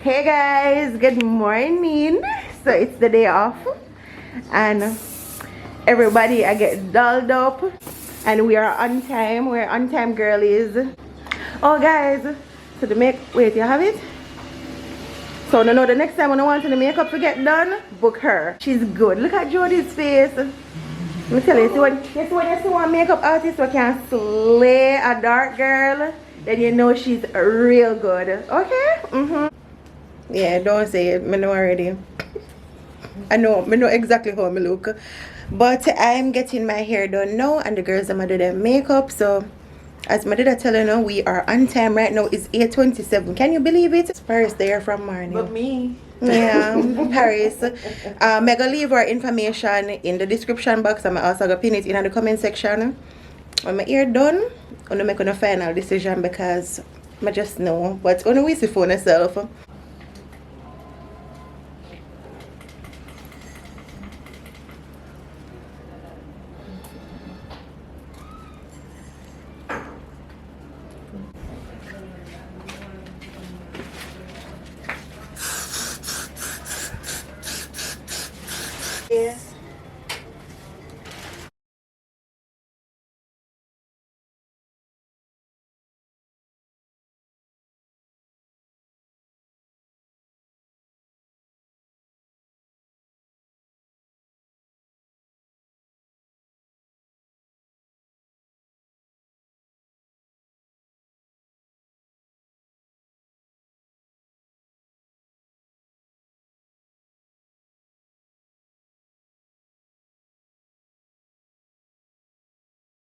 Hey guys, good morning. So it's the day off and everybody I get dolled up and we are on time. We're on time, girlies. Oh guys, so the wait, you have it? So no, the next time when I want the makeup to get done, book her. She's good. Look at Jody's face. Let me tell you, when you see one makeup artist who can slay a dark girl, then you know she's real good. Okay? Yeah, don't say it. I know already. I know exactly how I look. But I'm getting my hair done now and the girls are do their makeup. So as my dad tell you now, we are on time right now. It's 8:27. Can you believe it? It's Paris there from morning. But me. Yeah, Paris. I'm gonna leave our information in the description box. I'm also gonna pin it in the comment section. When my hair done, I'm gonna make a final decision because I just know. But I'm gonna wait for myself. Yeah.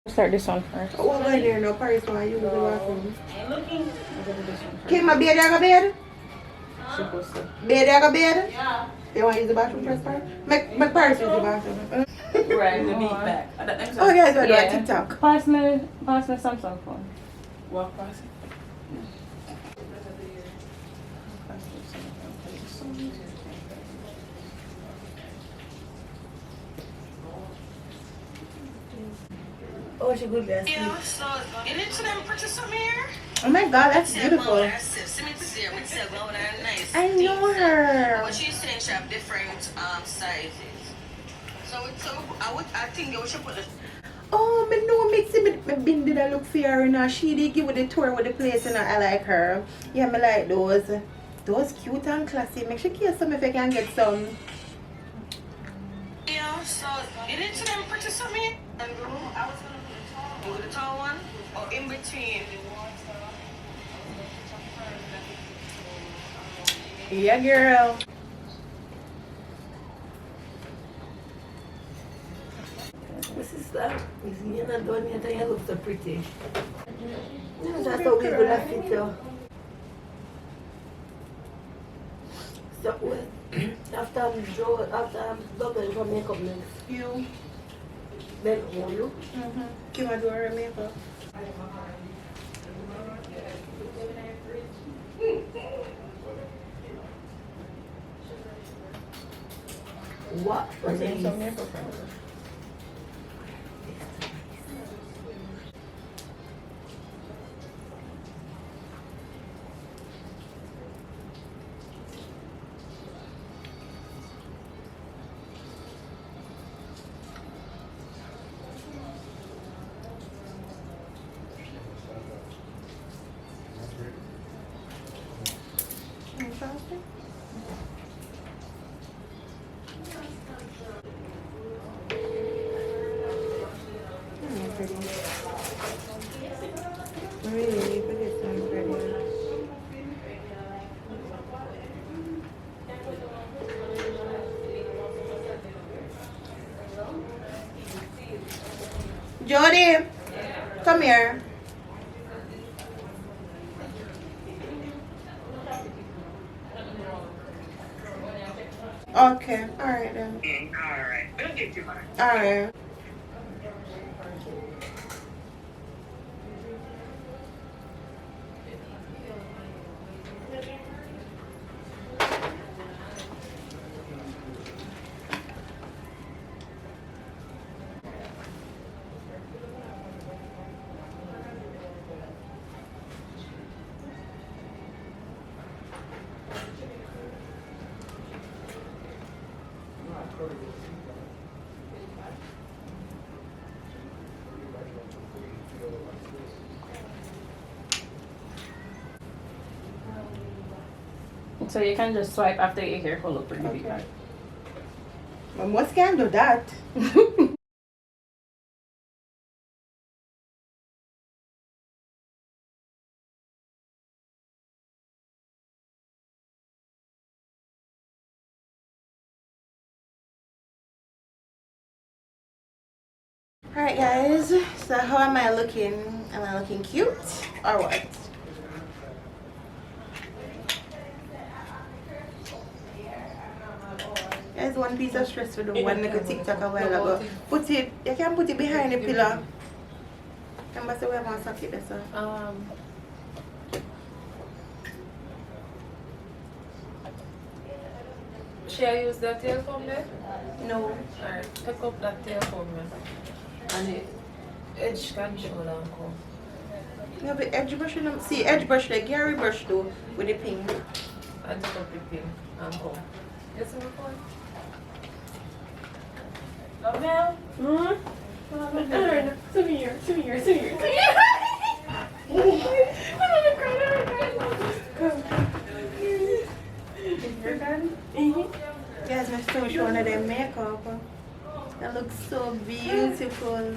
Start this one first. Oh, I'm going there now. Paris, why you go to the bathroom? I'm looking. I'm gonna do this one first. Kim, my bed, I got bed? Supposed to. Bed, I got bed? Yeah. You want to use the bathroom first, Paris? Make Paris use the bathroom. Right, the meat back. Oh, guys, we're doing TikTok. Pass me Samsung phone. Walk past it. Oh, she good there. Yeah, so get into them purchase some here. Oh my god, that's beautiful. I know her. But she's saying she have different sizes. So I think we should put the Oh, me know makes it me bin did I look for her, you know. She did give with the tour with the place, you know. I like her. Yeah, me like those. Those cute and classy. Make sure you some if I can get some. yeah, so get into them purchase some here. And I was gonna put the tall one or in between. Yeah, girl. My sister, you're not done yet and you look so pretty. That's how we're gonna fit you. So, after I'm done for makeup next, You. then hold you. Give my door her makeup. What? Really, but it's not pretty. Jody, come here. Okay, alright then. Alright. Don't get too much. Alright. So you can just swipe after your hair color pretty big. Okay. Well, most can do that. Alright guys, so how am I looking? Am I looking cute or what? There's one piece of stress for the one like a TikTok a while ago. Put it, you can put it behind the pillow. Remember so we have one socket there, sir. Should I use that tail comb there? No. Alright, pick up that tail comb then. And the edge control and comb. Yeah, but edge brush, you know, see edge brush like Gary brush though with the pink. And pick up the pin and comb. You see my phone? Love now? Come here. You're done? Guys, my stomach showing of their makeup. That looks so beautiful.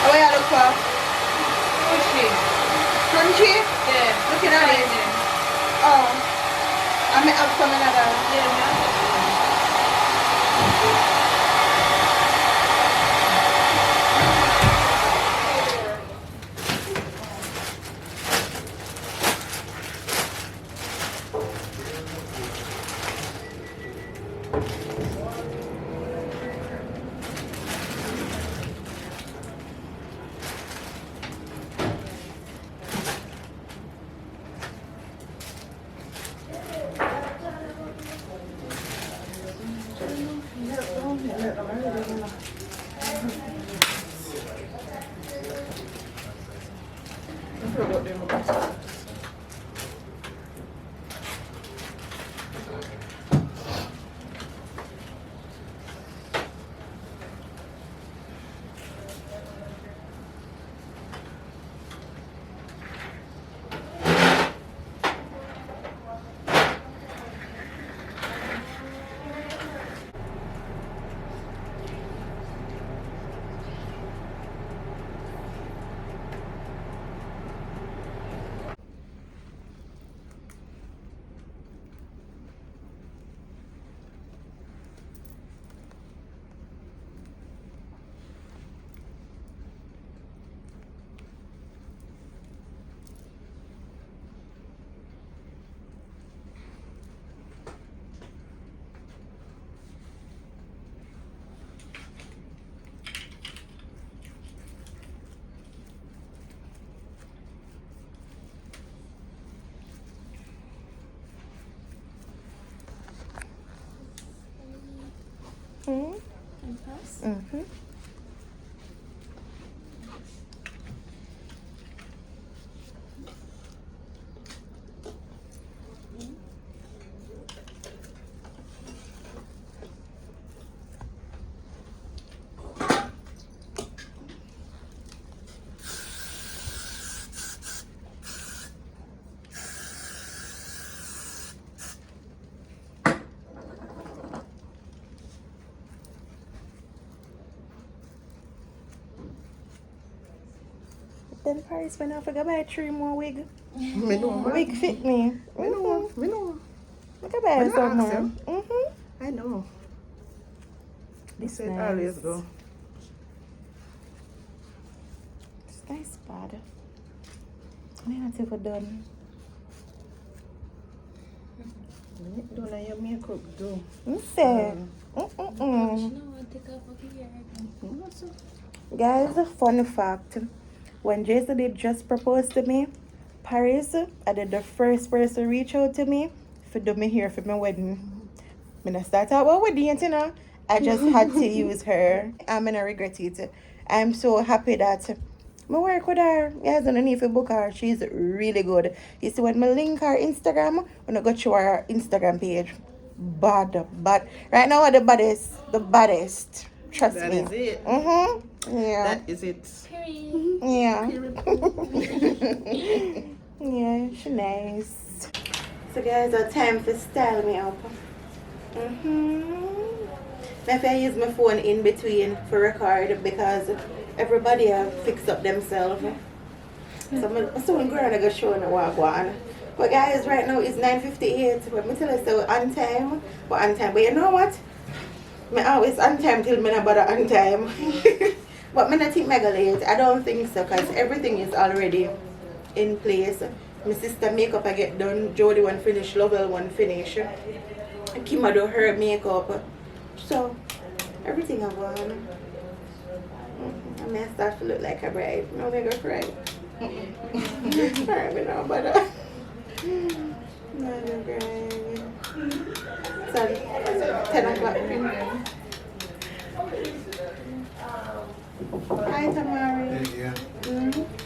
What you look for? Push it. Crunchy? Yeah. Looking at it. Oh. I may have some another. Mm-hmm. Then Paris when I forgot buy 3 more wig. Me know. Wig fit me. Me know. Look at that But I somewhere. asked him. Mm-hmm. I know. He It's said nice. always go. It's nice spot. I'm not even done. Don't let your makeup do. You say. Guys, fun fact. When Jason did just propose to me, Paris, I did the first person reach out to me for do me hair for my wedding. When I start out about wedding, you know, I just had to use her. I'm gonna regret it. I'm so happy that I work with her. Guys, don't need to book her. She's really good. You see, when I link her Instagram, when I go to her Instagram page, bad. Right now, the baddest. Trust That me. is it. Yeah. That is it. Yeah. Yeah, she's nice. So guys, it's time to style me up. If I use my phone in between for record because everybody have fixed up themselves. So I'm soon going to go show in the wagwan. But guys, right now it's 9:58. But me tell you, so on time. But you know what? Me always on time till me not bother on time. But me not think me go late. I don't think so because everything is already in place. My sister makeup I get done. Jody one finish. Lovell one finish. Kima do her makeup. So everything I want. I may start to look like a bride. No nigga cry. Alright, me now bother. No nigga cry. So 10 o'clock. Hi, Tamari. Yeah.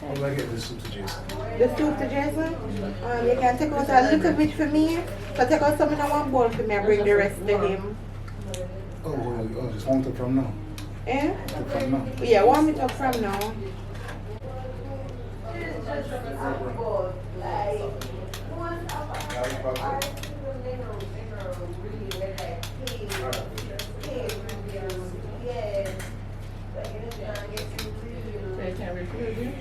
How do I get the soup to Jason? The soup to Jason? You can take out a little bit for me. So take out some in one bowl for me and bring the rest to him. Oh, just warm it up from now. Eh? Up from now. Yeah, warm it up from now. They can refuse you.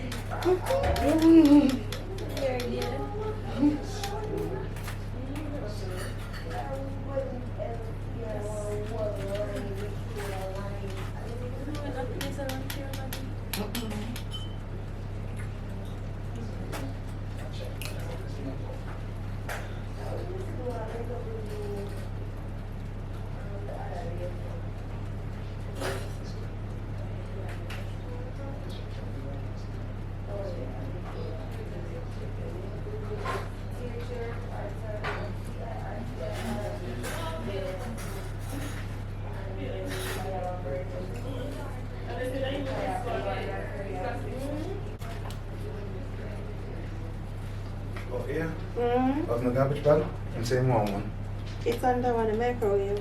Oh, yeah? Of the garbage bag? And same one. It's under on the microwave.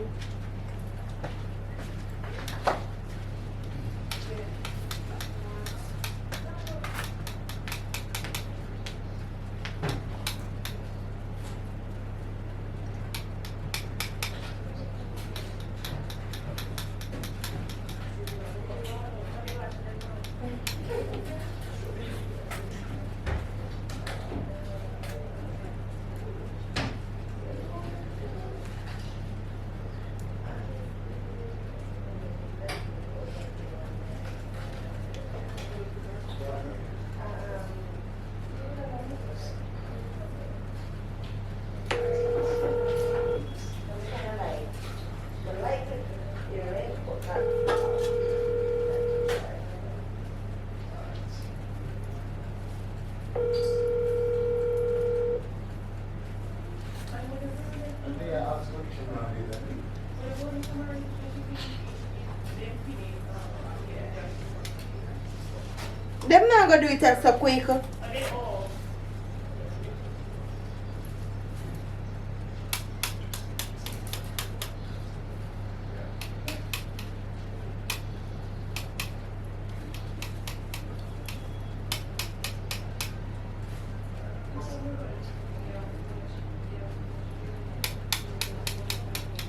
Them not gonna do it so quick.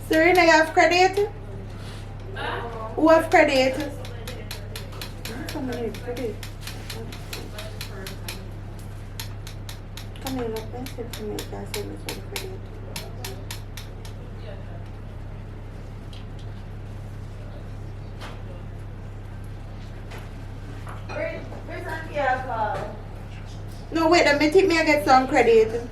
Serena, you have credit? Who have credit? Somebody have credit. Come here, look, let's see if we can save this one credit. No, wait, let me think me I get some credit.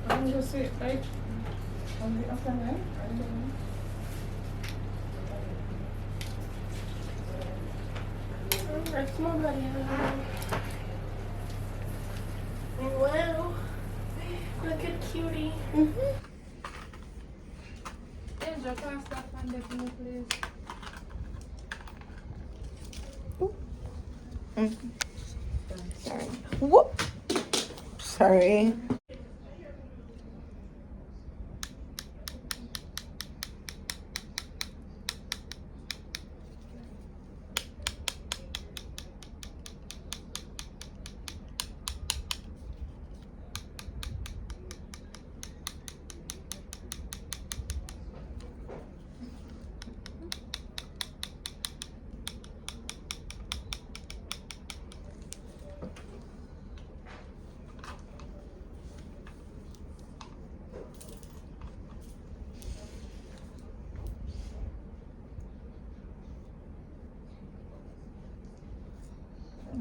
I'm just say, like, on the afternoon. That's my body. Wow. Look at cutie. There's your car stuff and the please. Sorry. Whoop. Sorry.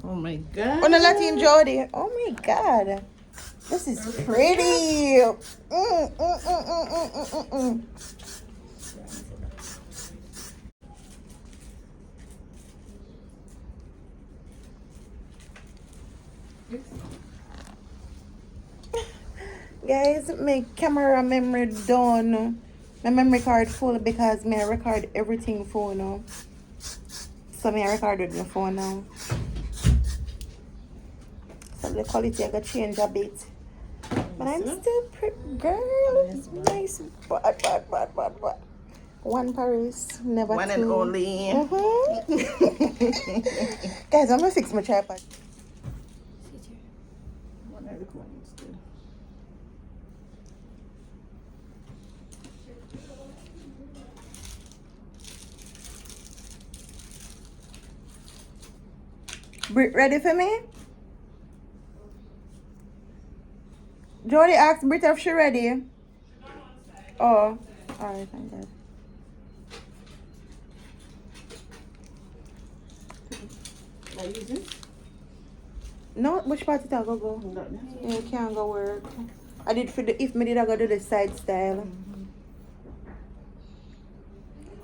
Oh my god. On the Latin Jody. Oh my god. This is pretty. Guys, my camera memory done. My memory card full because me I record everything phone now. So me I record with my phone now. So the quality I got change a bit. But I'm still pretty girl. Nice. But. One Paris, never One two. and only. Guys, I'm gonna fix my tripod. One of the coins, dude. Brit, ready for me? Jody asked Brit if she ready. Oh, alright, thank God. Like using? No, which part it I go? Yeah, you can't go work. I did for the if me did I go do the side style.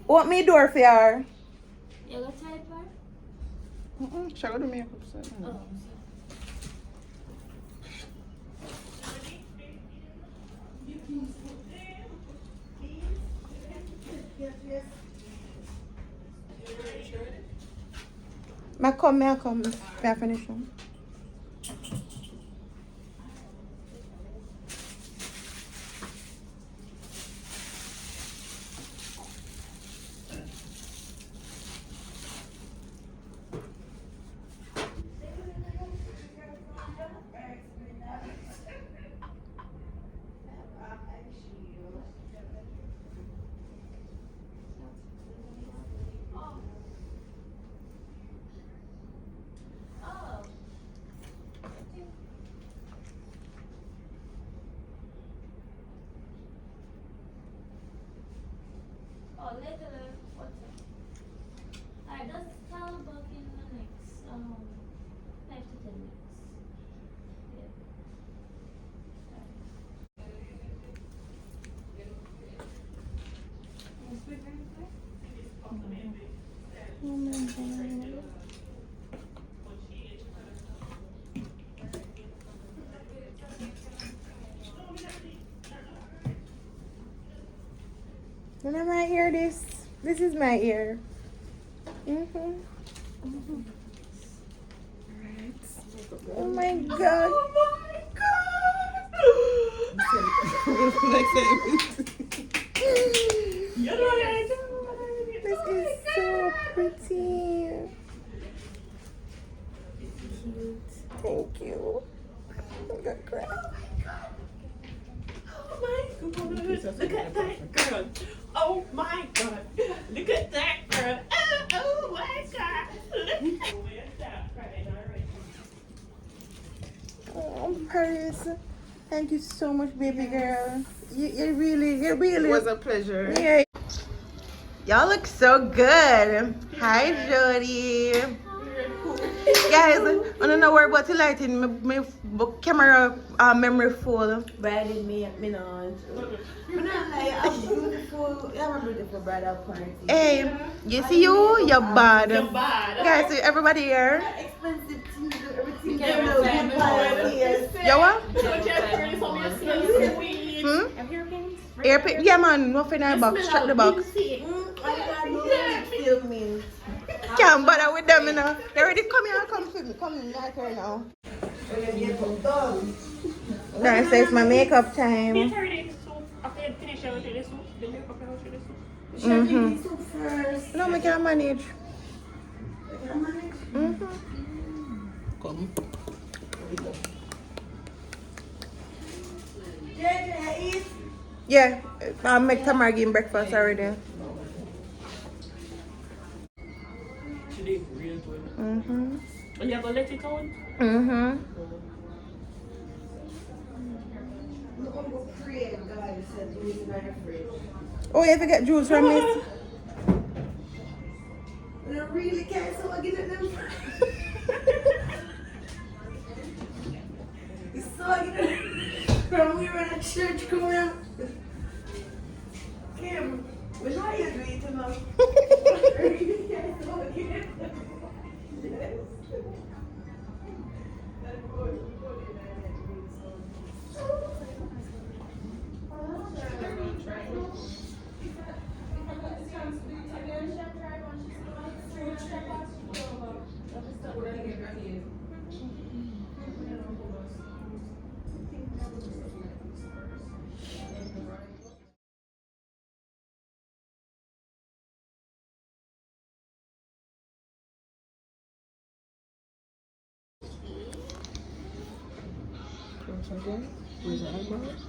What me door for her? You got tight part? Shall I go do makeup, sir? Oh. May I come. May I finish them? Oh, later. What's up? Alright, just call back in the next 5 to 10 minutes. Yeah. Oh my god. When am I hear this? This is my ear. Mm-hmm. Right. Oh my god. Oh my god. This is so pretty. Cute. Thank you. I'm gonna cry. Oh my god. Look at that girl. Oh my god. Look at that girl. Oh my god. Oh, Paris. Thank you so much, baby girl. You really. It was a pleasure. Yeah. Y'all look so good. Hi, Jody. Guys, I don't know where about to lighting. My camera memory full. Bride me not. I'm I'm beautiful. I'm a beautiful bridal party. Hey, you see you're bad. You're bad. Guys, so everybody here. Expensive things, everything. You what? Hmm? Airpin? Yeah, man. Nothing in the box. Check the box. Can't bother with them, you know. They already come here and come for me. Come right here now. That says my makeup time. Mm-hmm. No, I can manage. Mm-hmm. Come. Yeah, I'll make Tamara give him breakfast already. Mm-hmm. And you're gonna let it out? Mm-hmm. Oh, you have to get juice from me. I really can't, so I get it them. So I get it from we were at church coming out. Kim, we know you do it enough. I really can't, so I get it. Where's the eyebrows?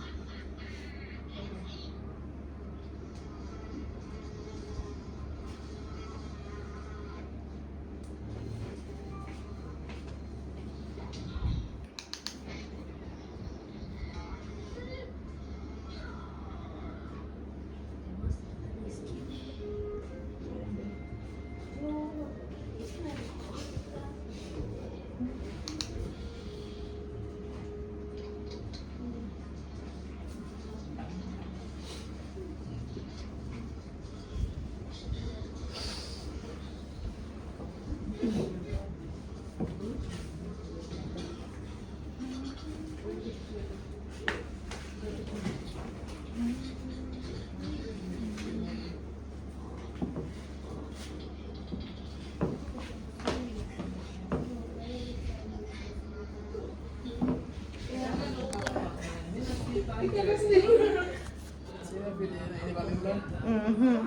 Mm-hmm.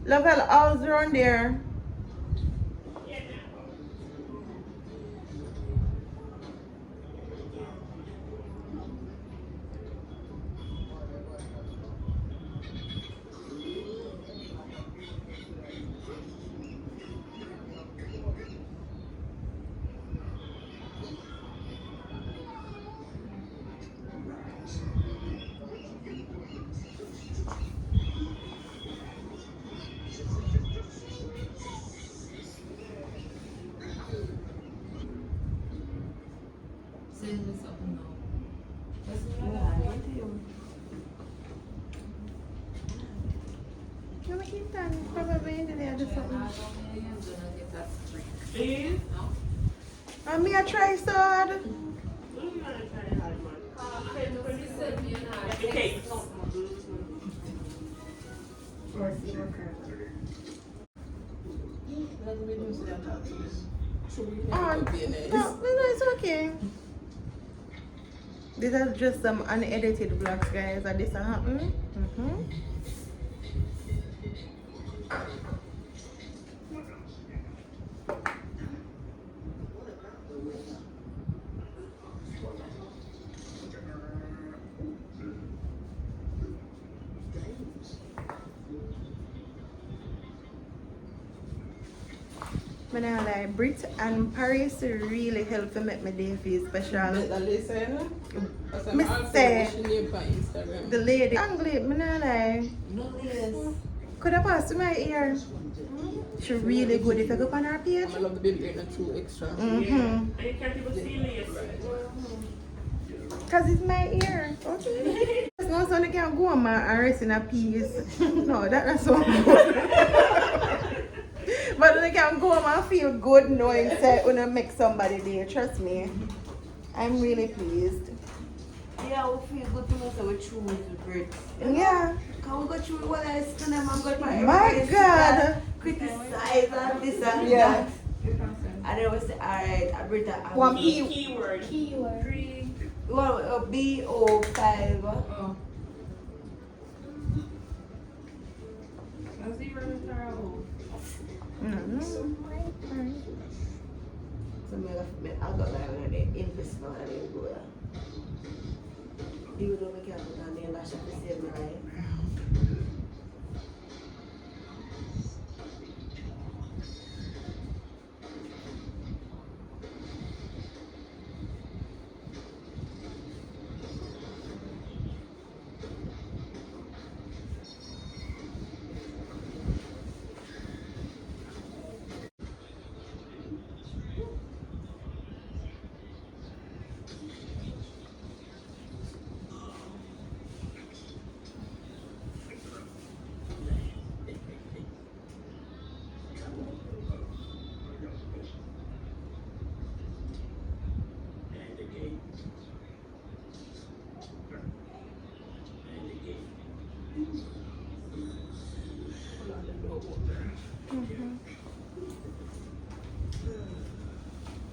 Level all's around there. Send me something now. That's No, we keep done. Probably in there or something. Please? And me I try so hard. What are you gonna try to hide, man? The cake. Oh, no, it's okay. These are just some unedited vlogs, guys. Are this happening? When I like Brit and Paris really helped to make my day feel special. Listen. Mr. Instagram. The lady Anglais, me not lie. No, yes. Could have passed to my ear. She really good if you go on her page. I love the baby getting 2 extra. Yeah. And you can't even see it. Cause it's my ear. Okay. There's no son can go on and rest in a peace. No, that's so good. But they can go and feel good knowing that when I make somebody there. Trust me. I'm really pleased. Yeah, we feel good to know that we choose the bread. Yeah. Can we go through what I spend them and go to My God. criticize and this and Yeah. that. And then we say, alright, I bring that. One Keyword. Well, B05. Oh. How's he running through? So I got like when they invest now and they go there. Even though we can't put on the lash at the same time.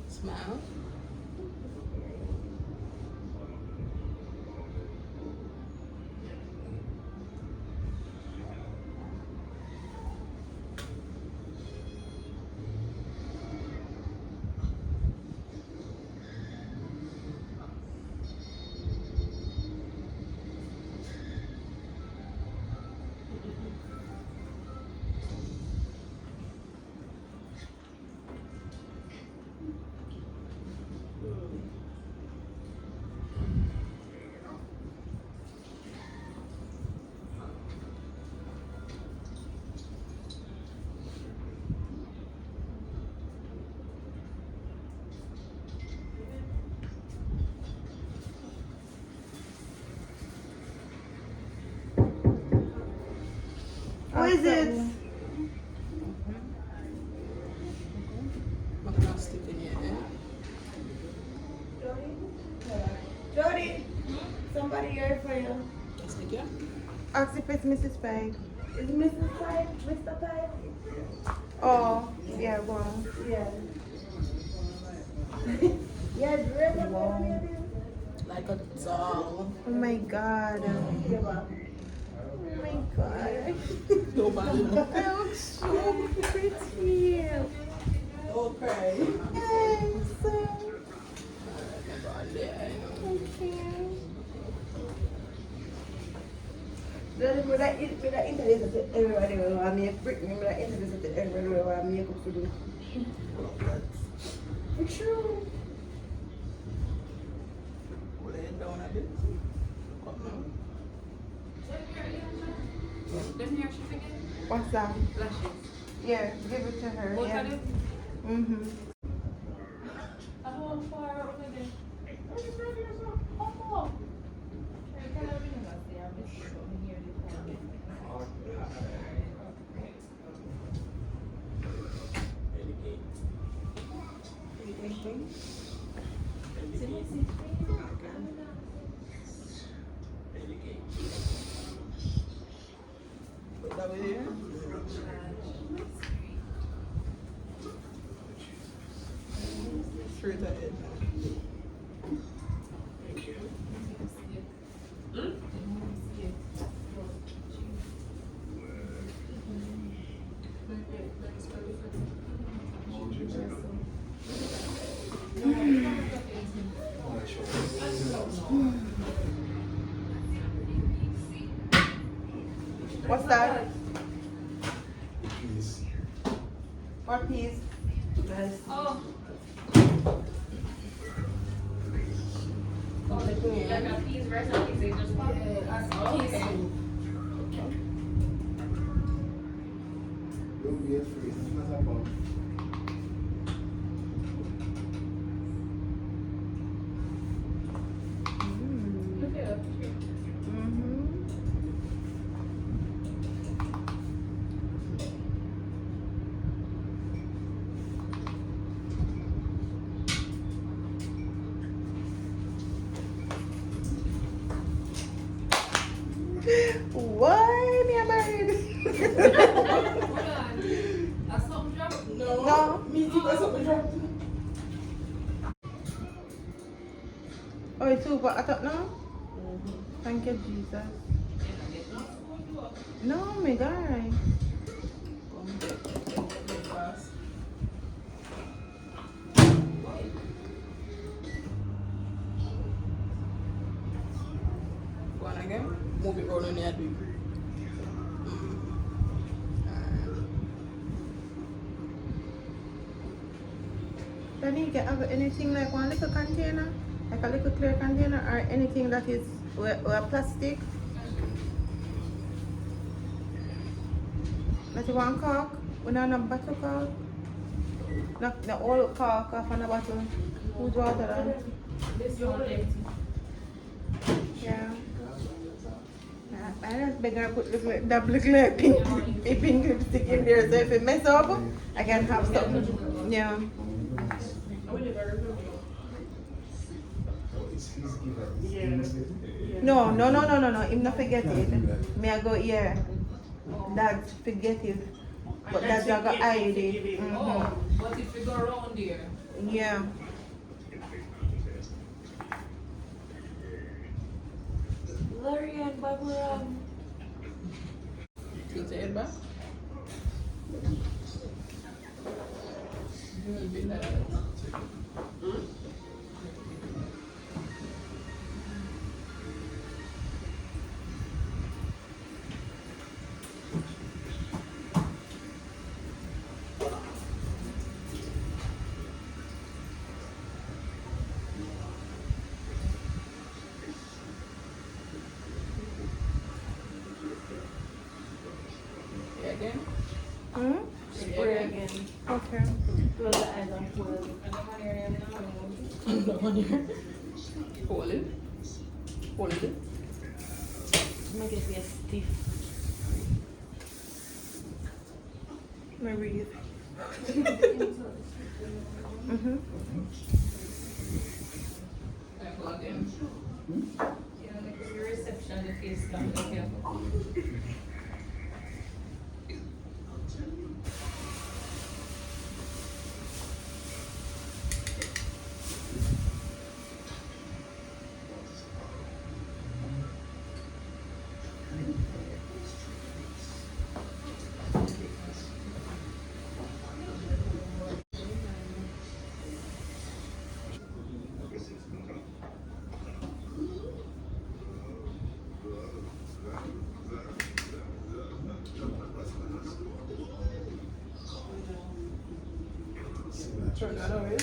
Smile. Who is it? I'm gonna stick in here. Jody, somebody here for you. Stick here. Ask if it's Mrs. Pike. Is Mrs. Pike, Mr. Pike? Oh, yeah, well. Yeah. Yeah, dress up Wow. Like a doll. Oh my God. Oh my God. Nobody. I look so pretty. Don't cry. Thanks. Yeah. Thank you. with that interest that everybody will want me to break me, with that interest that everybody will want me to do. It's true. Lay it down a bit. Come now. What's that? Lashes. Yeah, give it to her. Both Yeah. of them? Mm-hmm. How far over there? What's that? Please. What piece? Guys, Oh. Oh, like a peas recipe, they just pop. Don't be afraid. It's not about. Why me a married? That's something drop. No. Me too, that's what we dropped. Oh, it's super. I thought no. Thank you, Jesus. No, my guy. Go on again. Move it round on the do. Then you get have anything like one little container, like a little clear container, or anything that is or plastic. That you want cork? We don't have bottle cork. Not the old cork off on the bottle. Who's water on? This one empty. Yeah. I just better put double pink lipstick in there so if it mess up, I can have something. Yeah. It's his giver. No. Him not forget it. Me I go here. Dad forget it. But Dad I go hide it. Oh, but if you go around there, Yeah. Larry and Barbara. Put your head back. Do a bit like that. Yeah, again. Hmm? Spray again. Okay. Close the eyes and pull it. Hold it. Hold it. Make it get stiff. Let me breathe. Mm-hmm. I go again. Yeah, like your reception, the face scan, be careful. Turn that away.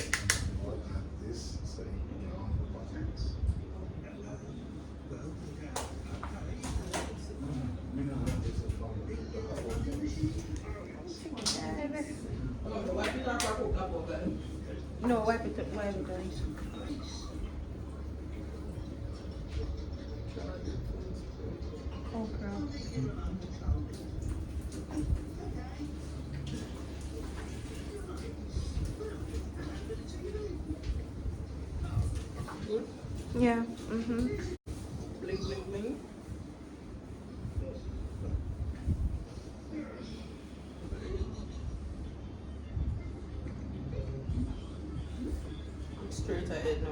This, so Wipe it off or cook up over. No, wipe it up, wipe it up. Okay. Good. Yeah. Mm-hmm. Blink, blink, blink. Straight ahead now.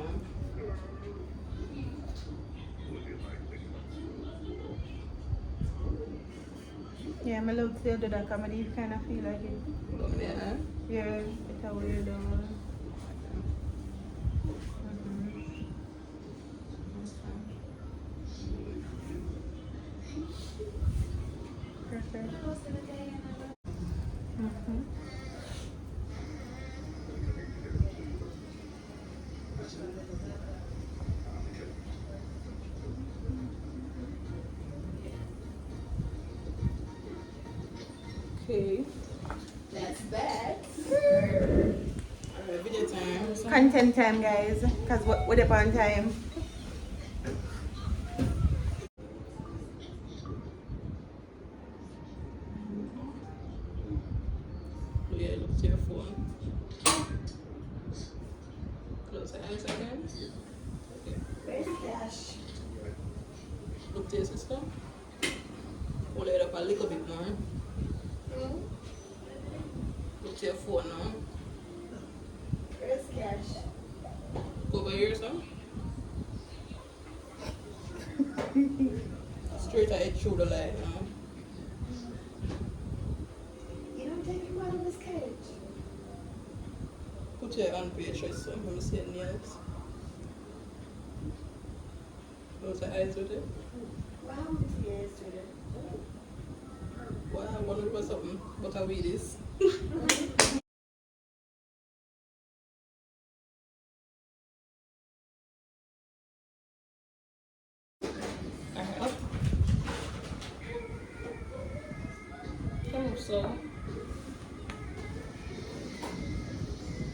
Yeah, my love still do that comedy kind of feel like it. Come there, huh? Yeah, it's a weird one. Okay. That's bad. Alright, video time. Content time, guys. Cause we're up on time. Yeah, look to your phone. Close your eyes again. Okay. Where's Dash? Look to your sister. Hold it up a little bit more. Look to your phone now. Where's Cash? Over here, son. Straight ahead through the light now. You don't take him out of his cage. Put your hand on your chest, son. Let me see your nails. Close your eyes with it. Wow, his ears to it. Wow, I wonder what something. What a weed is. Alright. Come on, slow.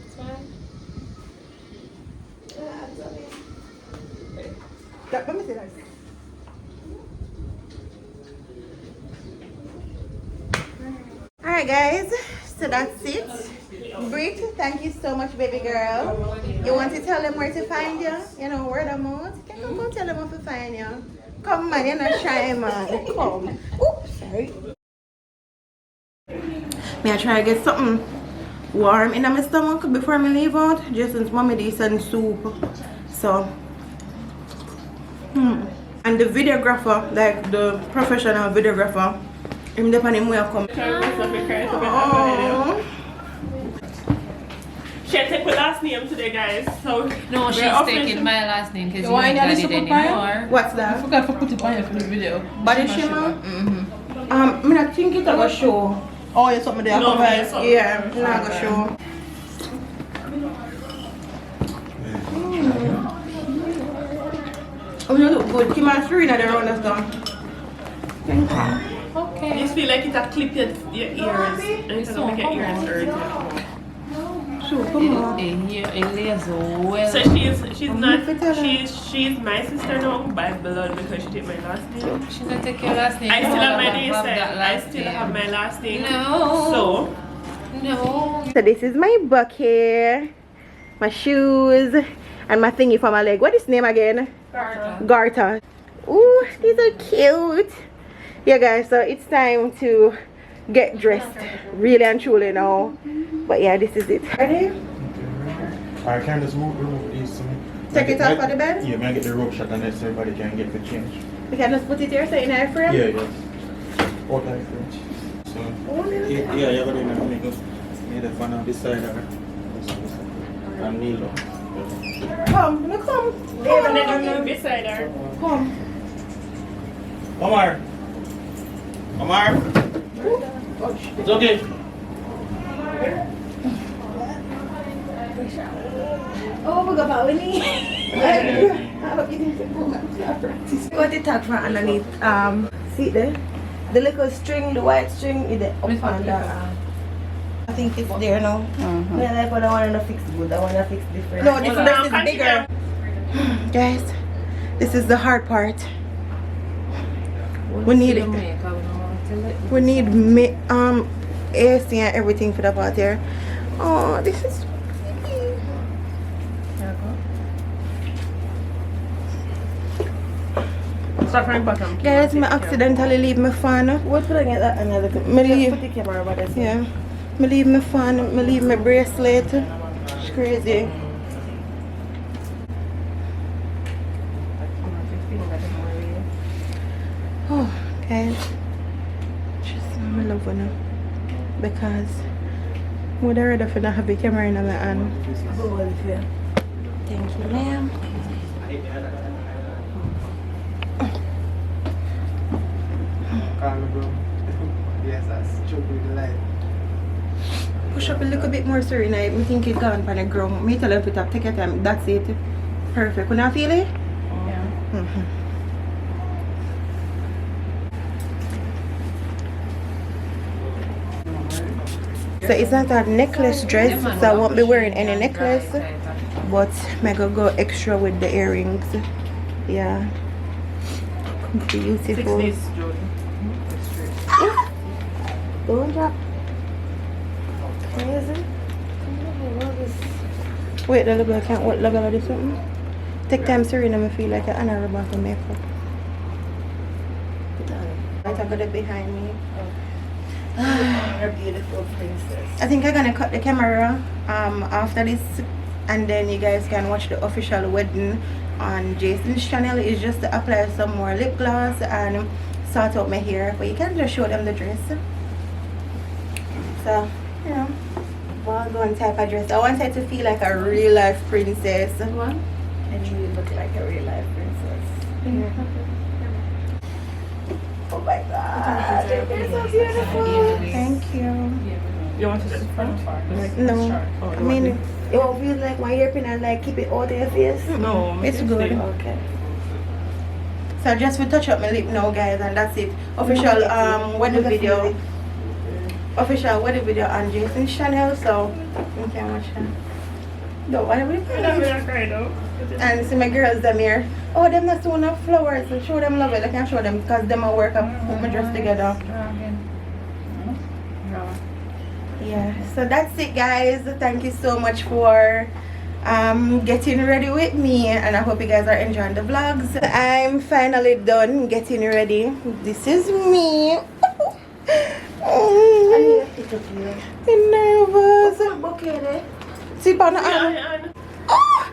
It's fine. Let me see that. Alright guys, so that's it. Brit, thank you so much, baby girl. You want to tell them where to find you? You know, word of mouth. Can you go tell them where to find you? Come man, you're not shy man. Come. Oops, sorry. Me I try to get something warm in my stomach before I leave out. Just since mommy did some soup. So and the videographer, like the professional videographer, him depending where I come. Oh. She take my last name today, guys. So No, she's taking my last name because you why ain't not got the it super pie? anymore. What's I that? forgot to put it on for the video. Body shimmer? Mm-hmm. I don't think it's gonna show. Oh, yeah, something there. No, yeah, something. Yeah, it's not gonna show. Oh, you look good. Kim and Serena, they're on us done. Thank you. I Okay. just feel like it a clip your ears. And it's gonna make your ears hurt. So, come on. It lays well. So she's not she's my sister now by blood because she take my last name. She's gonna take your last name. I still have my name Have set. that I last still name. have my last name. No. So No. So this is my bucket, my shoes, and my thingy for my leg. What is his name again? Garter. Ooh, these are cute. Yeah guys, so it's time to get dressed. Really and truly now. But yeah, this is it. Ready? I can just remove these. Take it off of the bed? Yeah, may I get the rope shot and then everybody can get the change. We can just put it here so in our frame? Yeah, yes. All like French. So, yeah, you're going to make us need the fan on this side of it. And kneel down. Come, no come. and then you move beside her. Come. Omar! Omar! It's okay. Oh, we got our knee. What it tag from underneath? See there? The little string, the white string is up under. I think it's there now. Yeah, like what I want to fix good. I want to fix different. No, this is bigger. Guys, this is the hard part. We need it. We need AC and everything for the part here. Oh, this is pretty. Start from the bottom. Guys, I accidentally leave my phone. What would I get that another? Me leave. Put the camera over there. Yeah. Me leave my phone. Me leave my bracelet. It's crazy. Oh, guys. Just I love one because would I rather for not have a camera in my hand. Thank you, ma'am. Choke with the light. Push up a little bit more, Serena. I think it gone on the ground. Me tell her put up, take your time. That's it. Perfect. Can you feel it? Yeah. So it's not a necklace dress, so I won't be wearing any necklace. But I'm gonna go extra with the earrings. Yeah. Beautiful. Don't drop. Crazy. Wait, the little can't what level do something? Take time, Serena. I feel like an honorable for makeup. Right, I got it behind me. You're a beautiful princess. I think I'm gonna cut the camera after this, and then you guys can watch the official wedding on Jason's channel. It's just to apply some more lip gloss and sort out my hair, but you can just show them the dress. So, you know, well done type of dress. I wanted to feel like a real life princess. What? And you look like a real life princess. Oh my god, you're so beautiful. Thank you. You want to sit front? No, I mean, it won't feel like my hairpin and like keep it out of your face. No, It's good. Okay. So just we touch up my lip now, guys, and that's it. Official wedding video. Official wedding video on Jason's channel, so you can watch that. Don't worry about it. And see my girls them here. Oh, them not so enough flowers. So show them love it. I can show them because them will work up put my dress together. Yeah, so that's it, guys. Thank you so much for getting ready with me, and I hope you guys are enjoying the vlogs. I'm finally done getting ready. This is me. I'm nervous. See,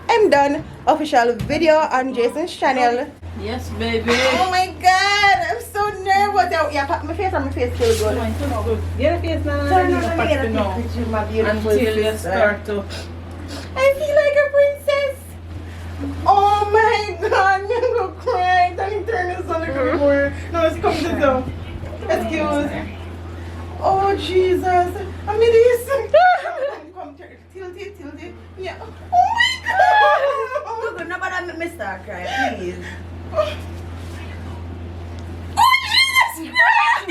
I'm done. Official video on Jason's channel. Yes, baby. Oh my god, I'm so nervous. Yeah, my face feels good. Get a face now. Turn on the get a picture, my beautiful Until you sister. start to. I feel like a princess. Oh my god, I'm gonna cry. Can you turn this on the camera? No, it's coming to down. Excuse. Oh Jesus, I'm in this. Come, tilt it. Yeah. Oh my god. Nobody make me start crying, please. Oh Jesus Christ.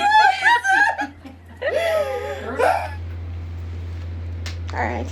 All right.